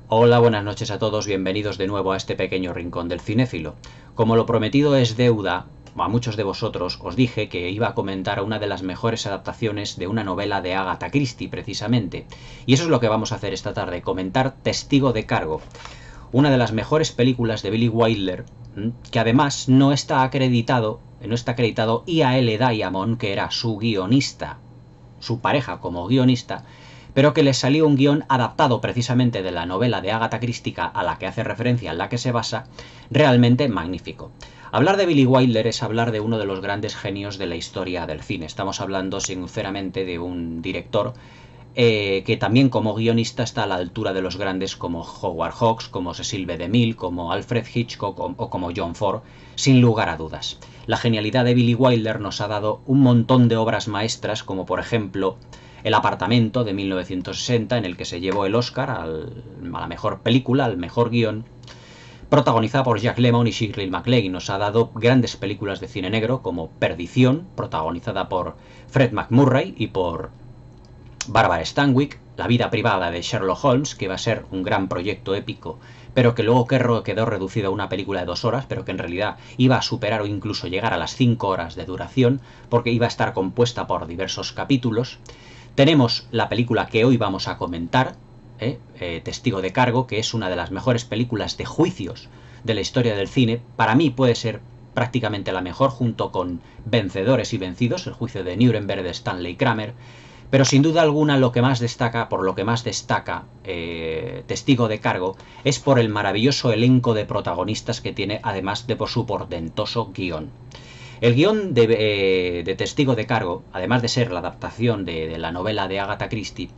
Hola, buenas noches a todos, bienvenidos de nuevo a este pequeño rincón del cinéfilo. Como lo prometido es deuda, a muchos de vosotros os dije que iba a comentar una de las mejores adaptaciones de una novela de Agatha Christie, precisamente. Y eso es lo que vamos a hacer esta tarde, comentar Testigo de Cargo, una de las mejores películas de Billy Wilder, que además no está acreditado I.A.L. Diamond, que era su guionista, su pareja como guionista, pero que les salió un guión adaptado precisamente de la novela de Agatha Christie a la que hace referencia, en la que se basa, realmente magnífico. Hablar de Billy Wilder es hablar de uno de los grandes genios de la historia del cine. Estamos hablando sinceramente de un director que también como guionista está a la altura de los grandes como Howard Hawks, como Cecil B. DeMille, como Alfred Hitchcock o como John Ford, sin lugar a dudas. La genialidad de Billy Wilder nos ha dado un montón de obras maestras, como por ejemplo El apartamento de 1960, en el que se llevó el Oscar a la mejor película, al mejor guión, protagonizada por Jack Lemmon y Shirley MacLaine. Nos ha dado grandes películas de cine negro como Perdición, protagonizada por Fred MacMurray y por Barbara Stanwyck, La vida privada de Sherlock Holmes, que va a ser un gran proyecto épico, pero que luego quedó reducido a una película de 2 horas, pero que en realidad iba a superar o incluso llegar a las 5 horas de duración, porque iba a estar compuesta por diversos capítulos. Tenemos la película que hoy vamos a comentar, Testigo de Cargo, que es una de las mejores películas de juicios de la historia del cine. Para mí puede ser prácticamente la mejor, junto con Vencedores y Vencidos, el juicio de Nuremberg de Stanley Kramer. Pero sin duda alguna por lo que más destaca Testigo de Cargo es por el maravilloso elenco de protagonistas que tiene, además de por su portentoso guión. El guión de Testigo de Cargo, además de ser la adaptación de la novela de Agatha Christie,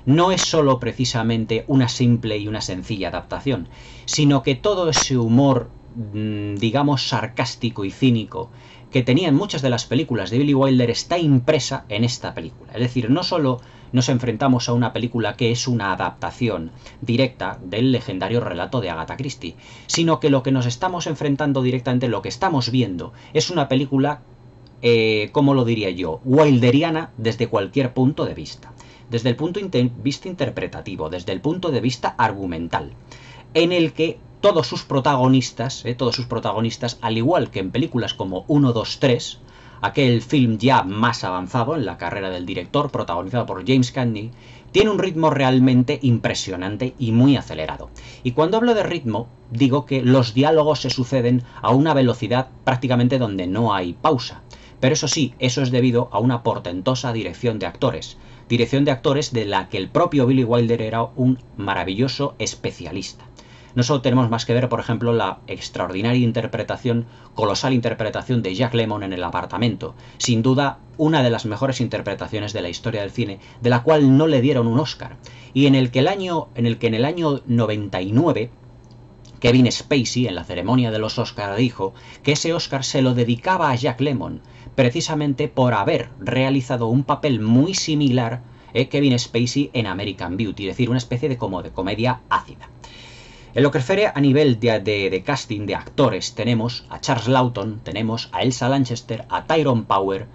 no es solo precisamente una simple y una sencilla adaptación, sino que todo ese humor, digamos, sarcástico y cínico que tenían muchas de las películas de Billy Wilder está impresa en esta película. Es decir, no solo nos enfrentamos a una película que es una adaptación directa del legendario relato de Agatha Christie, sino que lo que nos estamos enfrentando directamente, lo que estamos viendo, es una película, ¿cómo lo diría yo?, wilderiana desde cualquier punto de vista. Desde el punto de vista interpretativo, desde el punto de vista argumental, en el que todos sus protagonistas, al igual que en películas como 1, 2, 3, aquel film ya más avanzado en la carrera del director, protagonizado por James Cagney, tiene un ritmo realmente impresionante y muy acelerado. Y cuando hablo de ritmo, digo que los diálogos se suceden a una velocidad prácticamente donde no hay pausa. Pero eso sí, eso es debido a una portentosa dirección de actores de la que el propio Billy Wilder era un maravilloso especialista. No solo tenemos más que ver, por ejemplo, la extraordinaria interpretación, colosal interpretación de Jack Lemmon en El apartamento, sin duda una de las mejores interpretaciones de la historia del cine, de la cual no le dieron un Oscar, y en el que en el año 99 Kevin Spacey, en la ceremonia de los Oscar, dijo que ese Oscar se lo dedicaba a Jack Lemmon, precisamente por haber realizado un papel muy similar Kevin Spacey en American Beauty, es decir, una especie de comedia ácida. En lo que refiere a nivel de casting de actores, tenemos a Charles Lawton, tenemos a Elsa Lanchester, a Tyrone Power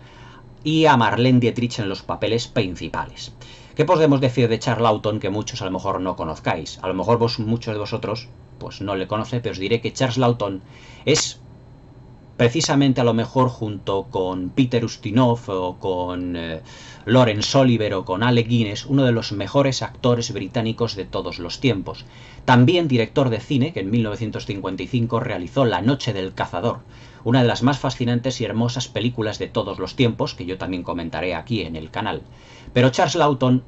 y a Marlene Dietrich en los papeles principales. ¿Qué podemos decir de Charles Lawton que muchos a lo mejor no conozcáis? A lo mejor muchos de vosotros pues no le conocen, pero os diré que Charles Lawton es precisamente a lo mejor junto con Peter Ustinov o con Laurence Olivier o con Alec Guinness, uno de los mejores actores británicos de todos los tiempos. También director de cine, que en 1955 realizó La noche del cazador, una de las más fascinantes y hermosas películas de todos los tiempos, que yo también comentaré aquí en el canal. Pero Charles Lawton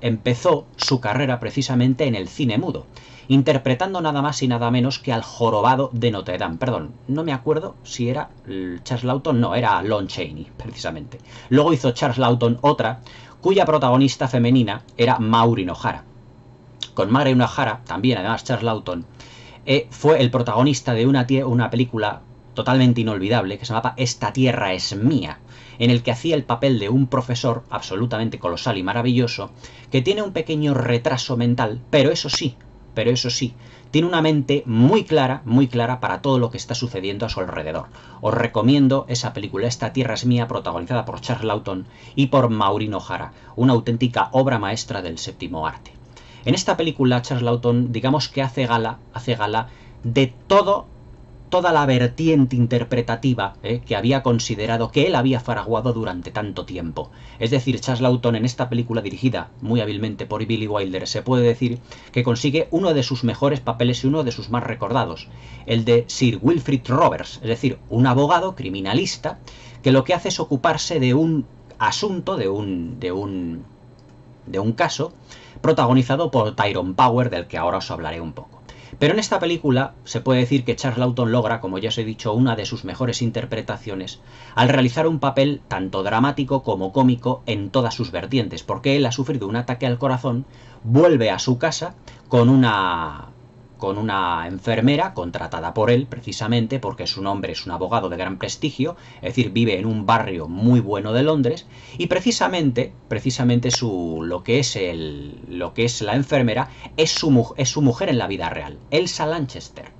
empezó su carrera precisamente en el cine mudo, interpretando nada más y nada menos que al jorobado de Notre Dame. Perdón, no me acuerdo si era Charles Lawton, no, era Lon Chaney, precisamente. Luego hizo Charles Lawton otra, cuya protagonista femenina era Maureen O'Hara. Con Maureen O'Hara, también además Charles Lawton, fue el protagonista de una película totalmente inolvidable que se llamaba Esta tierra es mía, en el que hacía el papel de un profesor absolutamente colosal y maravilloso que tiene un pequeño retraso mental, pero eso sí, tiene una mente muy clara para todo lo que está sucediendo a su alrededor. Os recomiendo esa película, Esta tierra es mía, protagonizada por Charles Lawton y por Maureen O'Hara, una auténtica obra maestra del séptimo arte. En esta película Charles Laughton, digamos que hace gala de toda la vertiente interpretativa que había considerado, que él había fraguado durante tanto tiempo. Es decir, Charles Laughton en esta película, dirigida muy hábilmente por Billy Wilder, se puede decir que consigue uno de sus mejores papeles y uno de sus más recordados, el de Sir Wilfrid Roberts, es decir, un abogado criminalista que lo que hace es ocuparse de un asunto, de un caso protagonizado por Tyrone Power, del que ahora os hablaré un poco. Pero en esta película se puede decir que Charles Laughton logra, como ya os he dicho, una de sus mejores interpretaciones al realizar un papel tanto dramático como cómico en todas sus vertientes, porque él ha sufrido un ataque al corazón, vuelve a su casa con una enfermera contratada por él, precisamente porque su nombre es un abogado de gran prestigio, es decir, vive en un barrio muy bueno de Londres, y precisamente lo que es la enfermera es su mujer en la vida real, Elsa Lanchester.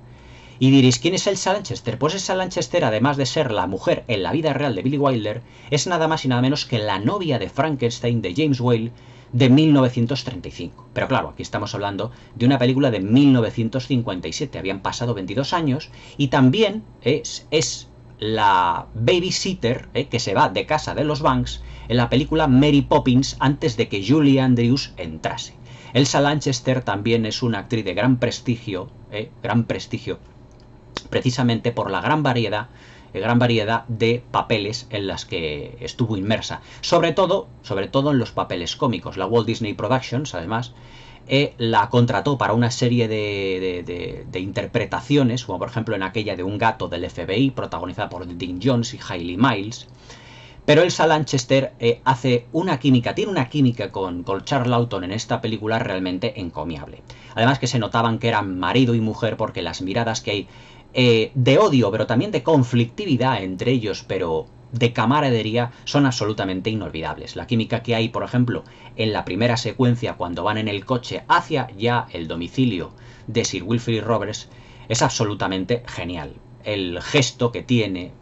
Y diréis, ¿quién es Elsa Lanchester? Pues Elsa Lanchester, además de ser la mujer en la vida real de Billy Wilder, es nada más y nada menos que la novia de Frankenstein de James Whale, de 1935. Pero claro, aquí estamos hablando de una película de 1957. Habían pasado 22 años y también es la babysitter que se va de casa de los Banks en la película Mary Poppins antes de que Julie Andrews entrase. Elsa Lanchester también es una actriz de gran prestigio, precisamente por la gran variedad de papeles en las que estuvo inmersa, sobre todo en los papeles cómicos. La Walt Disney Productions, además, la contrató para una serie de interpretaciones, como por ejemplo en aquella de un gato del FBI, protagonizada por Dean Jones y Hayley Miles. Pero Elsa Lanchester tiene una química con Charles Laughton en esta película realmente encomiable. Además que se notaban que eran marido y mujer porque las miradas que hay de odio, pero también de conflictividad entre ellos, pero de camaradería, son absolutamente inolvidables. La química que hay, por ejemplo, en la primera secuencia cuando van en el coche hacia ya el domicilio de Sir Wilfrid Roberts es absolutamente genial. El gesto que tiene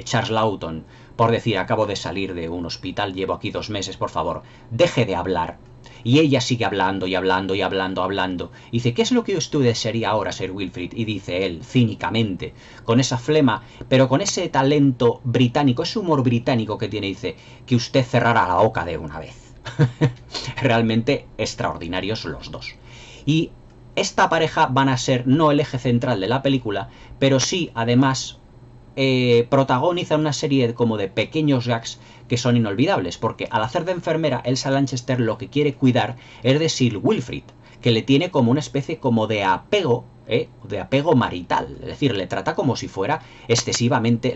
Charles Laughton por decir, acabo de salir de un hospital, llevo aquí 2 meses, por favor, deje de hablar. Y ella sigue hablando y hablando y hablando. Y dice, ¿qué es lo que usted desearía ahora, Sir Wilfrid? Y dice él, cínicamente, con esa flema, pero con ese talento británico, ese humor británico que tiene, dice, que usted cerrara la boca de una vez. Realmente extraordinarios los dos. Y esta pareja van a ser no el eje central de la película, pero sí, además, protagonizan una serie como de pequeños gags que son inolvidables, porque al hacer de enfermera, Elsa Lanchester lo que quiere cuidar es de Sir Wilfrid, que le tiene como una especie como de apego marital, es decir, le trata como si fuera excesivamente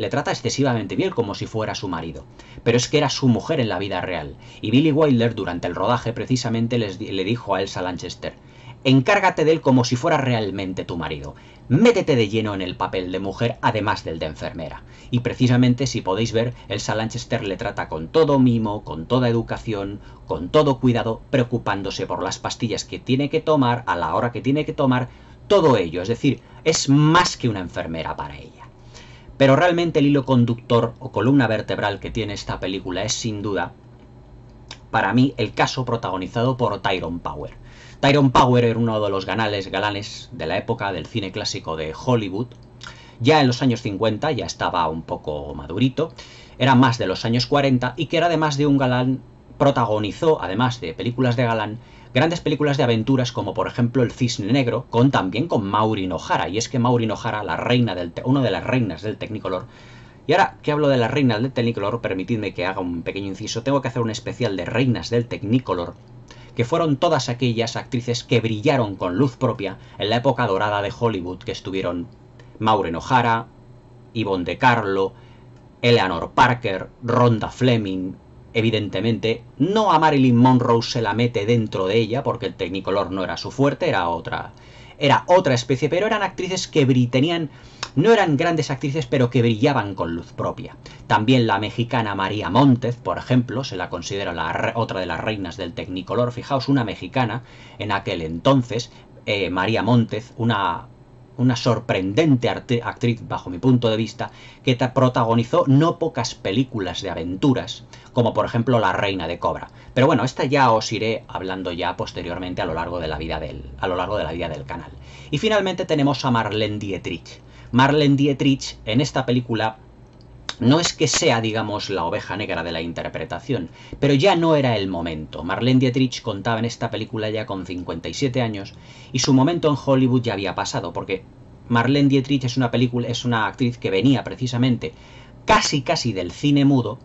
bien, como si fuera su marido, pero es que era su mujer en la vida real. Y Billy Wilder durante el rodaje precisamente le dijo a Elsa Lanchester, encárgate de él como si fuera realmente tu marido. Métete de lleno en el papel de mujer, además del de enfermera. Y precisamente, si podéis ver, Elsa Lanchester le trata con todo mimo, con toda educación, con todo cuidado, preocupándose por las pastillas que tiene que tomar, a la hora que tiene que tomar, todo ello. Es decir, es más que una enfermera para ella. Pero realmente el hilo conductor o columna vertebral que tiene esta película es, sin duda, para mí, el caso protagonizado por Tyrone Power. Tyrone Power era uno de los galanes de la época del cine clásico de Hollywood. Ya en los años 50 ya estaba un poco madurito, era más de los años 40 y que era además de un galán, protagonizó, además de películas de galán, grandes películas de aventuras como por ejemplo El Cisne Negro, también con Maureen O'Hara. Y es que Maureen O'Hara, una de las reinas del Technicolor. Y ahora que hablo de las reinas del Technicolor, permitidme que haga un pequeño inciso, tengo que hacer un especial de reinas del Technicolor, que fueron todas aquellas actrices que brillaron con luz propia en la época dorada de Hollywood, que estuvieron Maureen O'Hara, Yvonne de Carlo, Eleanor Parker, Rhonda Fleming. Evidentemente, no a Marilyn Monroe se la mete dentro de ella, porque el Technicolor no era su fuerte, era otra especie, pero eran actrices que no eran grandes actrices, pero que brillaban con luz propia. También la mexicana María Montez, por ejemplo, se la considera otra de las reinas del Technicolor. Fijaos, una mexicana en aquel entonces, María Montez, una una sorprendente actriz bajo mi punto de vista, que protagonizó no pocas películas de aventuras, como por ejemplo La Reina de Cobra. Pero bueno, esta ya os iré hablando ya posteriormente a lo largo de la vida del canal. Y finalmente tenemos a Marlene Dietrich. Marlene Dietrich en esta película no es que sea, digamos, la oveja negra de la interpretación, pero ya no era el momento. Marlene Dietrich contaba en esta película ya con 57 años y su momento en Hollywood ya había pasado, porque Marlene Dietrich es una actriz que venía precisamente casi del cine mudo,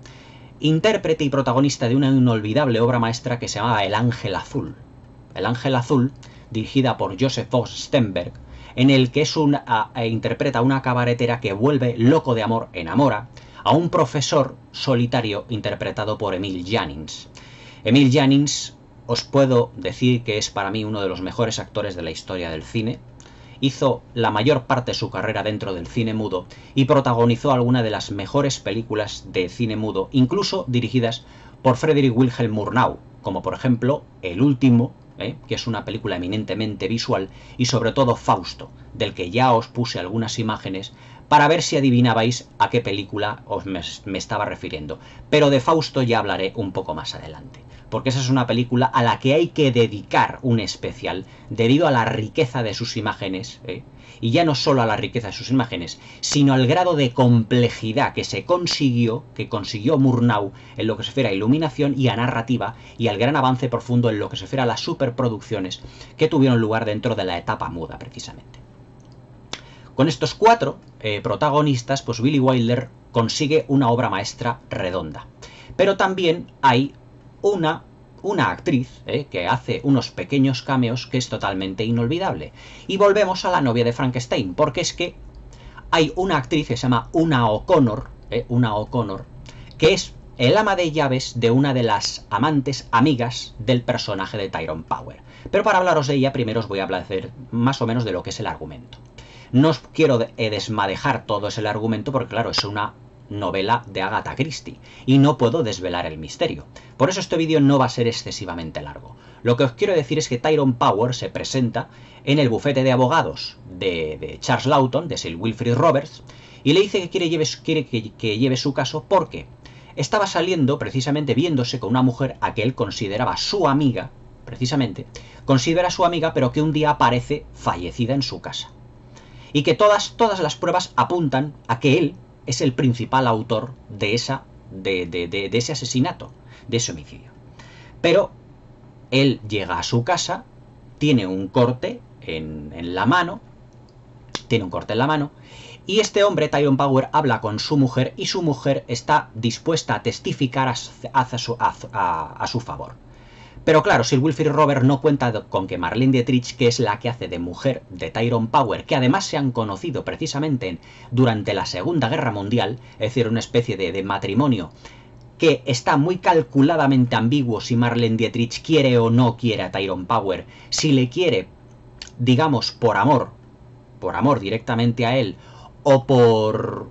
intérprete y protagonista de una inolvidable obra maestra que se llamaba El Ángel Azul. El Ángel Azul, dirigida por Joseph Stenberg, en el que interpreta a una cabaretera que vuelve loco de amor, enamora a un profesor solitario interpretado por Emil Jannings. Emil Jannings, os puedo decir que es para mí uno de los mejores actores de la historia del cine. Hizo la mayor parte de su carrera dentro del cine mudo y protagonizó algunas de las mejores películas de cine mudo, incluso dirigidas por Friedrich Wilhelm Murnau, como por ejemplo El Último, que es una película eminentemente visual, y sobre todo Fausto, del que ya os puse algunas imágenes para ver si adivinabais a qué película me estaba refiriendo. Pero de Fausto ya hablaré un poco más adelante, porque esa es una película a la que hay que dedicar un especial debido a la riqueza de sus imágenes, y ya no solo a la riqueza de sus imágenes, sino al grado de complejidad que consiguió Murnau en lo que se refiere a iluminación y a narrativa, y al gran avance profundo en lo que se refiere a las superproducciones que tuvieron lugar dentro de la etapa muda, precisamente. Con estos cuatro protagonistas, pues Billy Wilder consigue una obra maestra redonda. Pero también hay una actriz que hace unos pequeños cameos que es totalmente inolvidable. Y volvemos a La novia de Frankenstein, porque es que hay una actriz que se llama Una O'Connor, que es el ama de llaves de una de las amantes amigas del personaje de Tyrone Power. Pero para hablaros de ella, primero os voy a hablar más o menos de lo que es el argumento. No os quiero desmadejar todo ese argumento porque, claro, es una novela de Agatha Christie y no puedo desvelar el misterio. Por eso este vídeo no va a ser excesivamente largo. Lo que os quiero decir es que Tyrone Power se presenta en el bufete de abogados de Charles Lawton, de Sir Wilfrid Roberts, y le dice que quiere que lleve su caso porque estaba saliendo, precisamente viéndose con una mujer a que él consideraba su amiga, pero que un día aparece fallecida en su casa. Y que todas las pruebas apuntan a que él es el principal autor de ese asesinato, de ese homicidio. Pero él llega a su casa, tiene un corte en la mano, y este hombre, Tyrone Power, habla con su mujer y su mujer está dispuesta a testificar a su favor. Pero claro, Sir Wilfrid Roberts no cuenta con que Marlene Dietrich, que es la que hace de mujer de Tyrone Power, que además se han conocido precisamente durante la Segunda Guerra Mundial, es decir, una especie de matrimonio que está muy calculadamente ambiguo si Marlene Dietrich quiere o no quiere a Tyrone Power, si le quiere, digamos, por amor directamente a él, o por,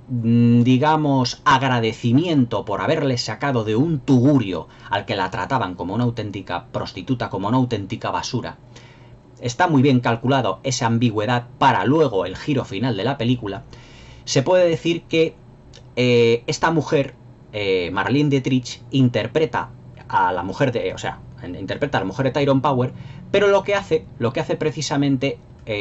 digamos, agradecimiento por haberle sacado de un tugurio al que la trataban como una auténtica prostituta, como una auténtica basura. Está muy bien calculado esa ambigüedad para luego el giro final de la película. Se puede decir que esta mujer, Marlene Dietrich, interpreta a la mujer de Tyrone Power, pero lo que hace precisamente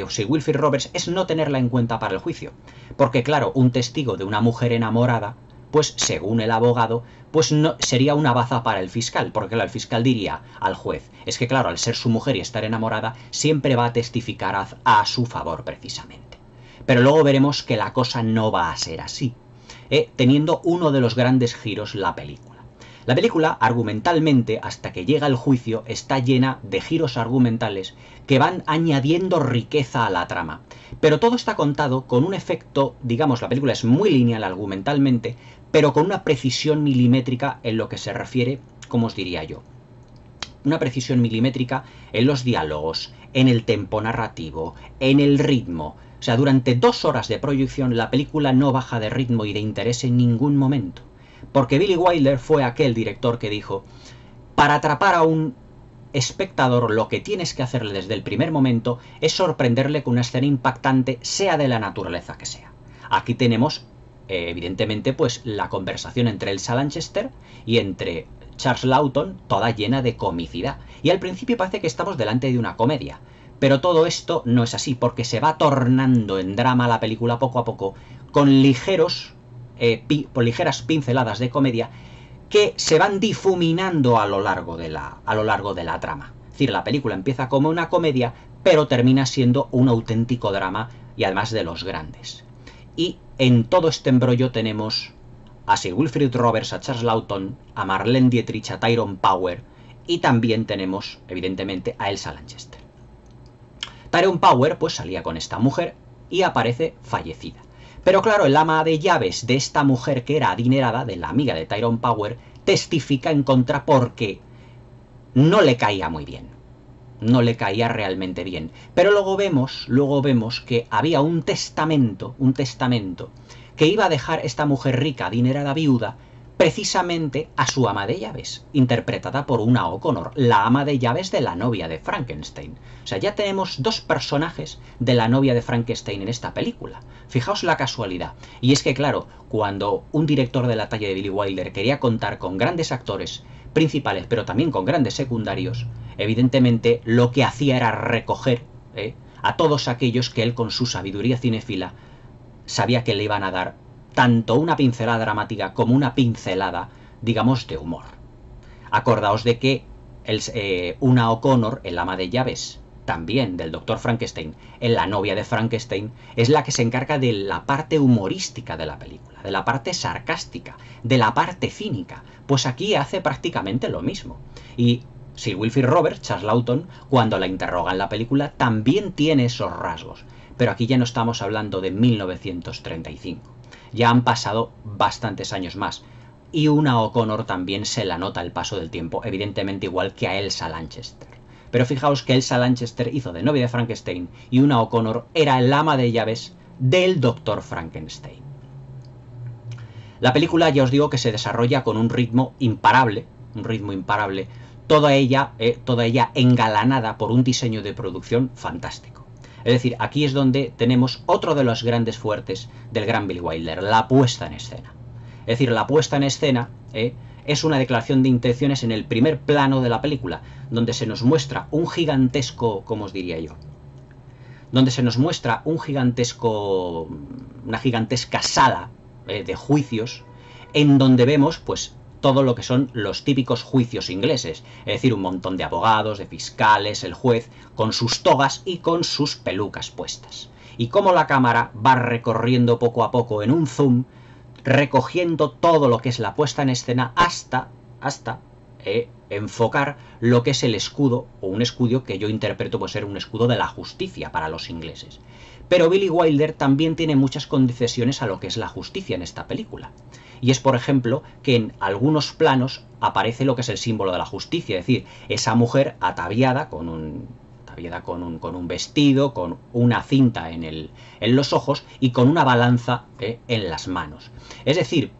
Sir Wilfrid Roberts es no tenerla en cuenta para el juicio, porque claro, un testigo de una mujer enamorada, pues según el abogado, pues no sería una baza para el fiscal, porque claro, el fiscal diría al juez, es que claro, al ser su mujer y estar enamorada, siempre va a testificar a su favor precisamente. Pero luego veremos que la cosa no va a ser así, teniendo uno de los grandes giros la película. La película, argumentalmente, hasta que llega el juicio, está llena de giros argumentales que van añadiendo riqueza a la trama. Pero todo está contado con un efecto, digamos, la película es muy lineal argumentalmente, pero con una precisión milimétrica en lo que se refiere, ¿cómo os diría yo? Una precisión milimétrica en los diálogos, en el tempo narrativo, en el ritmo. O sea, durante 2 horas de proyección la película no baja de ritmo y de interés en ningún momento. Porque Billy Wilder fue aquel director que dijo, para atrapar a un espectador lo que tienes que hacerle desde el primer momento es sorprenderle con una escena impactante, sea de la naturaleza que sea. Aquí tenemos, evidentemente, pues la conversación entre Elsa Lanchester y entre Charles Laughton, toda llena de comicidad. Y al principio parece que estamos delante de una comedia. Pero todo esto no es así, porque se va tornando en drama la película poco a poco, con ligeras pinceladas de comedia que se van difuminando a lo largo de la trama. Es decir, la película empieza como una comedia, pero termina siendo un auténtico drama, y además de los grandes. Y en todo este embrollo tenemos a Sir Wilfrid Roberts, a Charles Laughton, a Marlene Dietrich, a Tyrone Power, y también tenemos, evidentemente, a Elsa Lanchester. Tyrone Power pues salía con esta mujer y aparece fallecida. Pero claro, el ama de llaves de esta mujer que era adinerada, de la amiga de Tyrone Power, testifica en contra porque no le caía muy bien. No le caía realmente bien. Pero luego vemos que había un testamento que iba a dejar esta mujer rica, adinerada, viuda, precisamente a su ama de llaves, interpretada por Una O'Connor, la ama de llaves de la novia de Frankenstein. O sea, ya tenemos dos personajes de la novia de Frankenstein en esta película. Fijaos la casualidad. Y es que, claro, cuando un director de la talla de Billy Wilder quería contar con grandes actores principales, pero también con grandes secundarios, evidentemente lo que hacía era recoger a todos aquellos que él, con su sabiduría cinéfila, sabía que le iban a dar tanto una pincelada dramática como una pincelada, digamos, de humor. Acordaos de que Una O'Connor, el ama de llaves, también del Dr. Frankenstein, en la novia de Frankenstein, es la que se encarga de la parte humorística de la película, de la parte sarcástica, de la parte cínica. Pues aquí hace prácticamente lo mismo. Y Sir Wilfrid Roberts, Charles Laughton, cuando la interroga en la película, también tiene esos rasgos. Pero aquí ya no estamos hablando de 1935. Ya han pasado bastantes años más. Y Una O'Connor también se la nota el paso del tiempo, evidentemente igual que a Elsa Lanchester. Pero fijaos que Elsa Lanchester hizo de novia de Frankenstein y Una O'Connor era el ama de llaves del Dr. Frankenstein. La película, ya os digo, que se desarrolla con un ritmo imparable, toda ella engalanada por un diseño de producción fantástico. Es decir, aquí es donde tenemos otro de los grandes fuertes del gran Billy Wilder, la puesta en escena. Es decir, la puesta en escena es una declaración de intenciones en el primer plano de la película, donde se nos muestra un gigantesco, ¿cómo os diría yo? Donde se nos muestra una gigantesca sala de juicios, en donde vemos, pues, todo lo que son los típicos juicios ingleses, es decir, un montón de abogados, de fiscales, el juez, con sus togas y con sus pelucas puestas. Y cómo la cámara va recorriendo poco a poco en un zoom, recogiendo todo lo que es la puesta en escena hasta enfocar lo que es el escudo, o un escudo que yo interpreto puede ser un escudo de la justicia para los ingleses. Pero Billy Wilder también tiene muchas concesiones a lo que es la justicia en esta película. Y es, por ejemplo, que en algunos planos aparece lo que es el símbolo de la justicia, es decir, esa mujer ataviada con un vestido, con una cinta en los ojos y con una balanza en las manos. Es decir,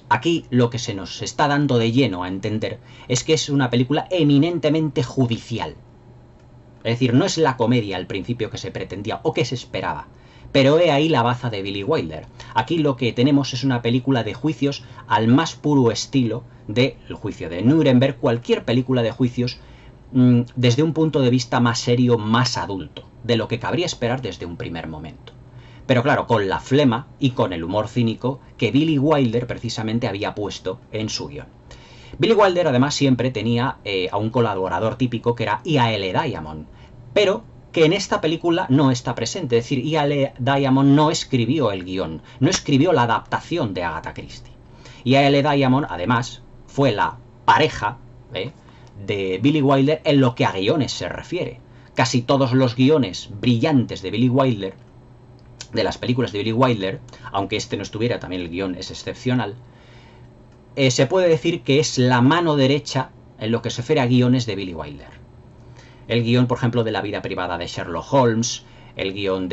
aquí lo que se nos está dando de lleno a entender es que es una película eminentemente judicial. Es decir, no es la comedia al principio que se pretendía o que se esperaba. Pero he ahí la baza de Billy Wilder. Aquí lo que tenemos es una película de juicios al más puro estilo del juicio de Nuremberg, cualquier película de juicios desde un punto de vista más serio, más adulto, de lo que cabría esperar desde un primer momento. Pero claro, con la flema y con el humor cínico que Billy Wilder precisamente había puesto en su guión. Billy Wilder además siempre tenía a un colaborador típico que era E.A.L. Diamond, pero que en esta película no está presente. Es decir, E.A.L. Diamond no escribió el guión, no escribió la adaptación de Agatha Christie. E.A.L. Diamond además fue la pareja de Billy Wilder en lo que a guiones se refiere. Casi todos los guiones brillantes de Billy Wilder, de las películas de Billy Wilder, aunque este no estuviera, también el guión es excepcional, se puede decir que es la mano derecha en lo que se refiere a guiones de Billy Wilder. El guión, por ejemplo, de La vida privada de Sherlock Holmes, el guión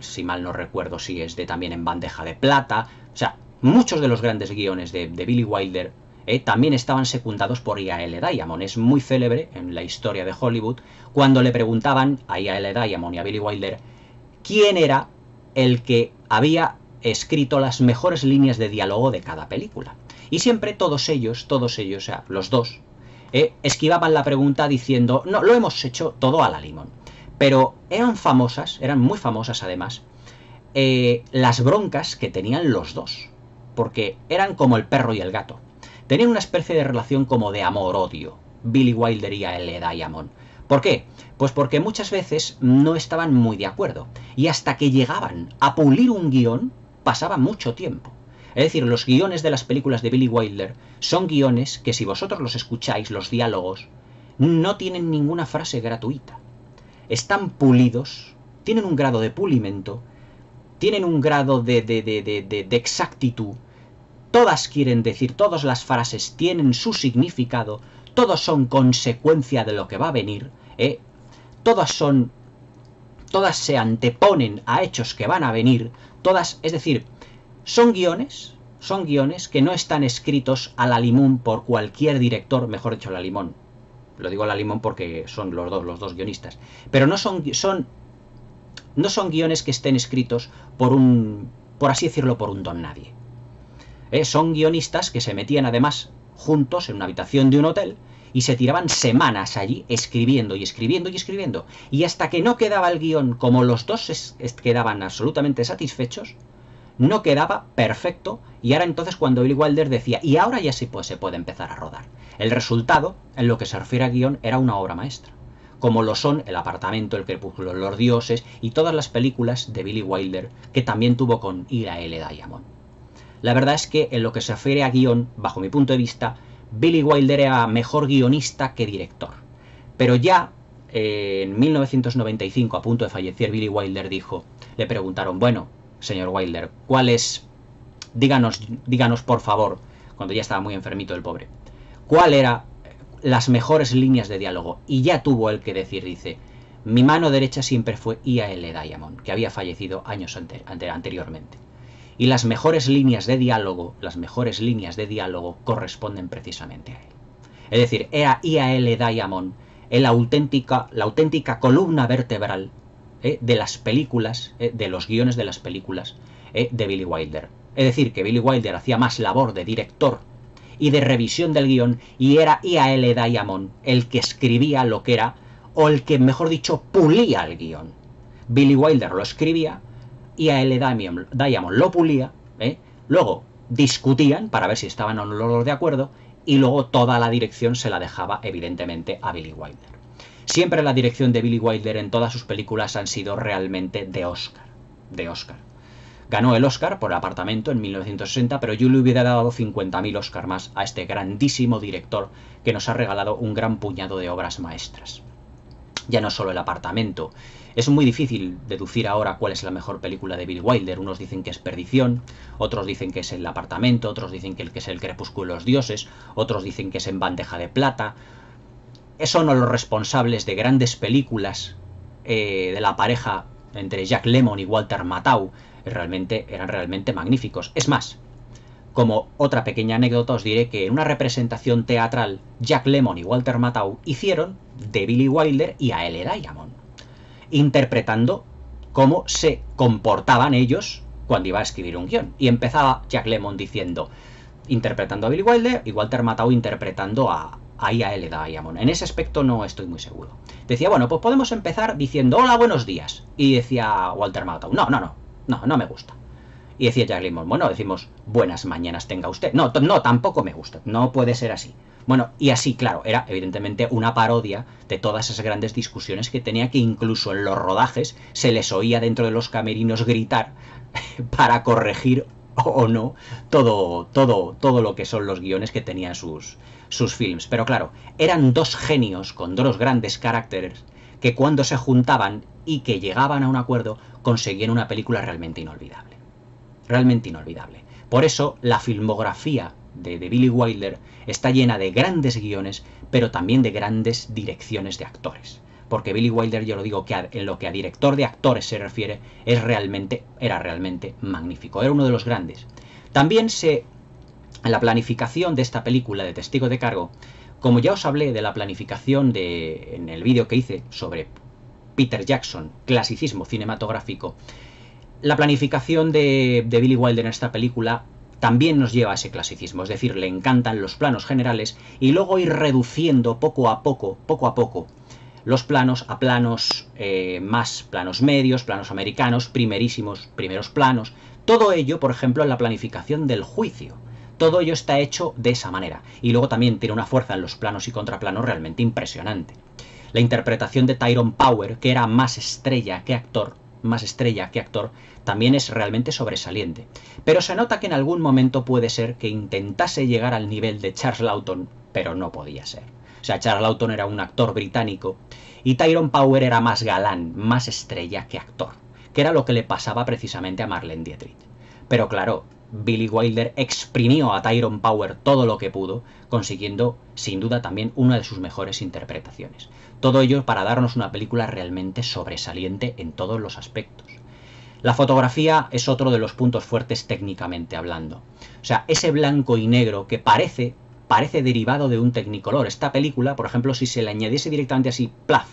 si mal no recuerdo si es de también En bandeja de plata, o sea, muchos de los grandes guiones de Billy Wilder también estaban secundados por I.A.L. Diamond. Es muy célebre en la historia de Hollywood cuando le preguntaban a I.A.L. Diamond y a Billy Wilder quién era el que había escrito las mejores líneas de diálogo de cada película. Y siempre todos ellos, o sea, los dos, esquivaban la pregunta diciendo, no, lo hemos hecho todo a la limón. Pero eran muy famosas además, las broncas que tenían los dos, porque eran como el perro y el gato. Tenían una especie de relación como de amor-odio, Billy Wilder y I.A.L. Diamond. ¿Por qué? Pues porque muchas veces no estaban muy de acuerdo, y hasta que llegaban a pulir un guión, pasaba mucho tiempo. Es decir, los guiones de las películas de Billy Wilder son guiones que si vosotros los escucháis, los diálogos, no tienen ninguna frase gratuita. Están pulidos, tienen un grado de pulimento, tienen un grado de exactitud, todas quieren decir, todas las frases tienen su significado, todos son consecuencia de lo que va a venir, todas se anteponen a hechos que van a venir, todas, es decir, son guiones que no están escritos a la limón por cualquier director, mejor dicho, a la limón. Lo digo a la limón porque son los dos guionistas. Pero no son guiones que estén escritos por así decirlo, por un don nadie. Son guionistas que se metían además juntos en una habitación de un hotel y se tiraban semanas allí escribiendo y escribiendo y escribiendo. Y hasta que no quedaba el guión como los dos quedaban absolutamente satisfechos, no quedaba perfecto, y ahora entonces cuando Billy Wilder decía, y ahora ya sí pues se puede empezar a rodar. El resultado, en lo que se refiere a guión, era una obra maestra, como lo son El apartamento, El crepúsculo, Los dioses y todas las películas de Billy Wilder que también tuvo con I.A.L. Diamond. La verdad es que en lo que se refiere a guión, bajo mi punto de vista, Billy Wilder era mejor guionista que director. Pero ya en 1995, a punto de fallecer, Billy Wilder le preguntaron, bueno, señor Wilder, ¿cuál es? Díganos por favor, cuando ya estaba muy enfermito el pobre, ¿cuál era las mejores líneas de diálogo? Y ya tuvo él que decir, dice, mi mano derecha siempre fue I.A.L. Diamond, que había fallecido años anteriormente. Y las mejores líneas de diálogo, corresponden precisamente a él. Es decir, era I.A.L. Diamond la auténtica columna vertebral de las películas, de los guiones de las películas de Billy Wilder. Es decir, que Billy Wilder hacía más labor de director y de revisión del guión, y era I.A.L. Diamond el que escribía lo que era, o el que, mejor dicho, pulía el guión. Billy Wilder lo escribía, I.A.L. Diamond lo pulía, luego discutían para ver si estaban o no los de acuerdo, y luego toda la dirección se la dejaba evidentemente a Billy Wilder. Siempre la dirección de Billy Wilder en todas sus películas han sido realmente de Oscar. Ganó el Oscar por El apartamento en 1960, pero yo le hubiera dado 50.000 Oscar más a este grandísimo director que nos ha regalado un gran puñado de obras maestras. Ya no solo El apartamento. Es muy difícil deducir ahora cuál es la mejor película de Billy Wilder. Unos dicen que es Perdición, otros dicen que es El apartamento, otros dicen que es El crepúsculo de los dioses, otros dicen que es En bandeja de plata. Son los responsables de grandes películas de la pareja entre Jack Lemmon y Walter Matthau. Eran realmente magníficos. Es más, como otra pequeña anécdota, os diré que en una representación teatral, Jack Lemmon y Walter Matthau hicieron de Billy Wilder y I.A.L. Diamond, interpretando cómo se comportaban ellos cuando iba a escribir un guión. Y empezaba Jack Lemmon interpretando a Billy Wilder, y Walter Matthau interpretando a I.A.L. Diamond. En ese aspecto no estoy muy seguro. Decía, bueno, pues podemos empezar diciendo hola, buenos días. Y decía Walter Matthau, no me gusta. Y decía Jack Lemmon, bueno, decimos buenas mañanas tenga usted. No, tampoco me gusta, no puede ser así. Bueno, y así, claro, era evidentemente una parodia de todas esas grandes discusiones que tenía, que incluso en los rodajes se les oía dentro de los camerinos gritar para corregir o no todo lo que son los guiones que tenían sus films. Pero claro, eran dos genios con dos grandes caracteres que cuando se juntaban y que llegaban a un acuerdo conseguían una película realmente inolvidable. Realmente inolvidable. Por eso la filmografía de Billy Wilder está llena de grandes guiones, pero también de grandes direcciones de actores. Porque Billy Wilder, yo lo digo, que en lo que a director de actores se refiere, era realmente magnífico. Era uno de los grandes. También se En la planificación de esta película de Testigo de Cargo, como ya os hablé de la planificación en el vídeo que hice sobre Peter Jackson, clasicismo cinematográfico, la planificación de Billy Wilder en esta película también nos lleva a ese clasicismo, es decir, le encantan los planos generales y luego ir reduciendo poco a poco, los planos a planos más planos medios, planos americanos, primeros planos. Todo ello, por ejemplo, en la planificación del juicio. Todo ello está hecho de esa manera. Y luego también tiene una fuerza en los planos y contraplanos realmente impresionante. La interpretación de Tyrone Power, que era más estrella que actor, también es realmente sobresaliente. Pero se nota que en algún momento puede ser que intentase llegar al nivel de Charles Laughton, pero no podía ser. O sea, Charles Laughton era un actor británico y Tyrone Power era más galán, más estrella que actor, que era lo que le pasaba precisamente a Marlene Dietrich. Pero claro, Billy Wilder exprimió a Tyrone Power todo lo que pudo, consiguiendo sin duda también una de sus mejores interpretaciones. Todo ello para darnos una película realmente sobresaliente en todos los aspectos. La fotografía es otro de los puntos fuertes técnicamente hablando. O sea, ese blanco y negro que parece derivado de un Technicolor. Esta película, por ejemplo, si se le añadiese directamente así, plaf,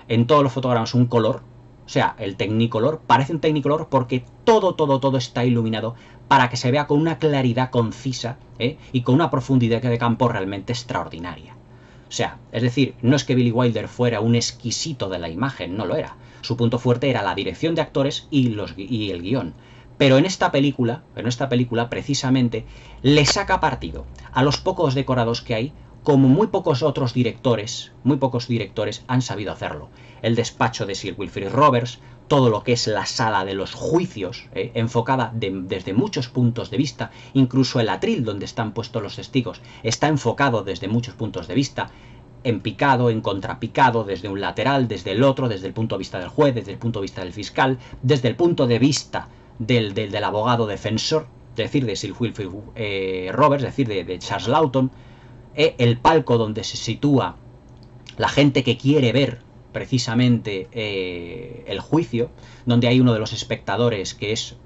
en todos los fotogramas un color, o sea, el Technicolor parece un Technicolor porque todo está iluminado para que se vea con una claridad concisa y con una profundidad de campo realmente extraordinaria. O sea, es decir, no es que Billy Wilder fuera un exquisito de la imagen, no lo era. Su punto fuerte era la dirección de actores y el guión. Pero en esta película precisamente le saca partido a los pocos decorados que hay, como muy pocos directores han sabido hacerlo. El despacho de Sir Wilfrid Roberts, todo lo que es la sala de los juicios, enfocada desde muchos puntos de vista, incluso el atril donde están puestos los testigos, está enfocado desde muchos puntos de vista, en picado, en contrapicado, desde un lateral, desde el otro, desde el punto de vista del juez, desde el punto de vista del fiscal, desde el punto de vista del abogado defensor, es decir, de Sir Wilfrid Roberts, es decir, de Charles Laughton, el palco donde se sitúa la gente que quiere ver precisamente el juicio, donde hay uno de los espectadores que es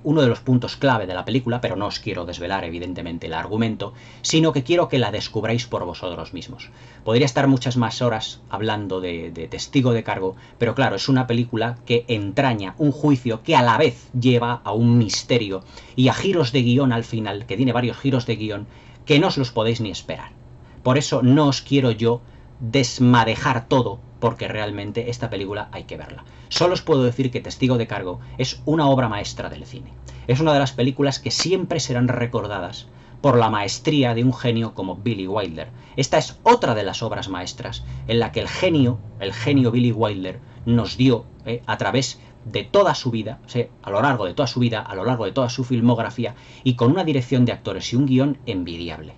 uno de los puntos clave de la película, pero no os quiero desvelar evidentemente el argumento, sino que quiero que la descubráis por vosotros mismos. Podría estar muchas más horas hablando de Testigo de Cargo, pero claro, es una película que entraña un juicio que a la vez lleva a un misterio y a giros de guión al final, que tiene varios giros de guión que no os los podéis ni esperar. Por eso no os quiero yo desmadejar todo, porque realmente esta película hay que verla. Solo os puedo decir que Testigo de Cargo es una obra maestra del cine. Es una de las películas que siempre serán recordadas por la maestría de un genio como Billy Wilder. Esta es otra de las obras maestras en la que el genio Billy Wilder nos dio a través de toda su vida, a lo largo de toda su vida, a lo largo de toda su filmografía, y con una dirección de actores y un guión envidiable.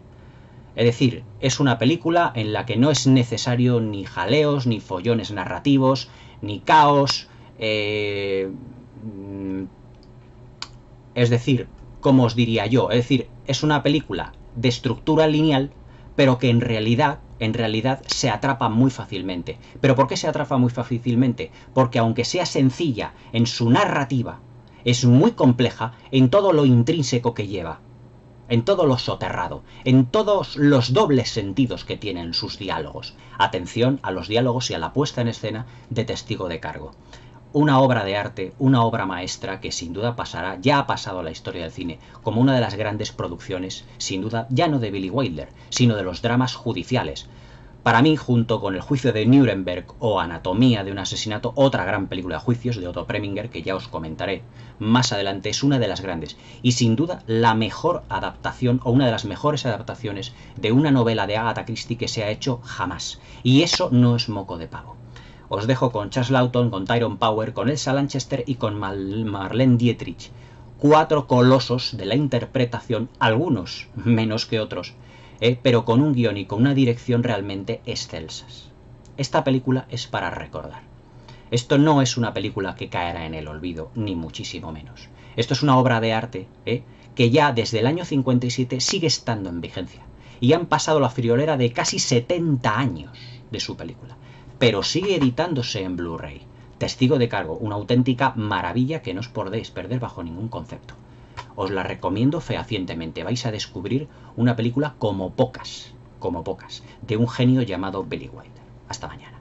Es decir, es una película en la que no es necesario ni jaleos, ni follones narrativos, ni caos. Es decir, como os diría yo, es decir, es una película de estructura lineal, pero que en realidad se atrapa muy fácilmente. ¿Pero por qué se atrapa muy fácilmente? Porque aunque sea sencilla en su narrativa, es muy compleja en todo lo intrínseco que lleva, en todo lo soterrado, en todos los dobles sentidos que tienen sus diálogos. Atención a los diálogos y a la puesta en escena de Testigo de Cargo. Una obra de arte, una obra maestra que sin duda pasará, ya ha pasado a la historia del cine, como una de las grandes producciones, sin duda, ya no de Billy Wilder, sino de los dramas judiciales. Para mí, junto con El juicio de Nuremberg o Anatomía de un asesinato, otra gran película de juicios de Otto Preminger, que ya os comentaré más adelante, es una de las grandes y sin duda la mejor adaptación o una de las mejores adaptaciones de una novela de Agatha Christie que se ha hecho jamás. Y eso no es moco de pavo. Os dejo con Charles Laughton, con Tyrone Power, con Elsa Lanchester y con Marlene Dietrich. 4 colosos de la interpretación, algunos menos que otros, pero con un guión y con una dirección realmente excelsas. Esta película es para recordar. Esto no es una película que caerá en el olvido, ni muchísimo menos. Esto es una obra de arte que ya desde el año 57 sigue estando en vigencia. Y han pasado la friolera de casi 70 años de su película. Pero sigue editándose en Blu-ray. Testigo de Cargo, una auténtica maravilla que no os podéis perder bajo ningún concepto. Os la recomiendo fehacientemente. Vais a descubrir una película como pocas, de un genio llamado Billy Wilder. Hasta mañana.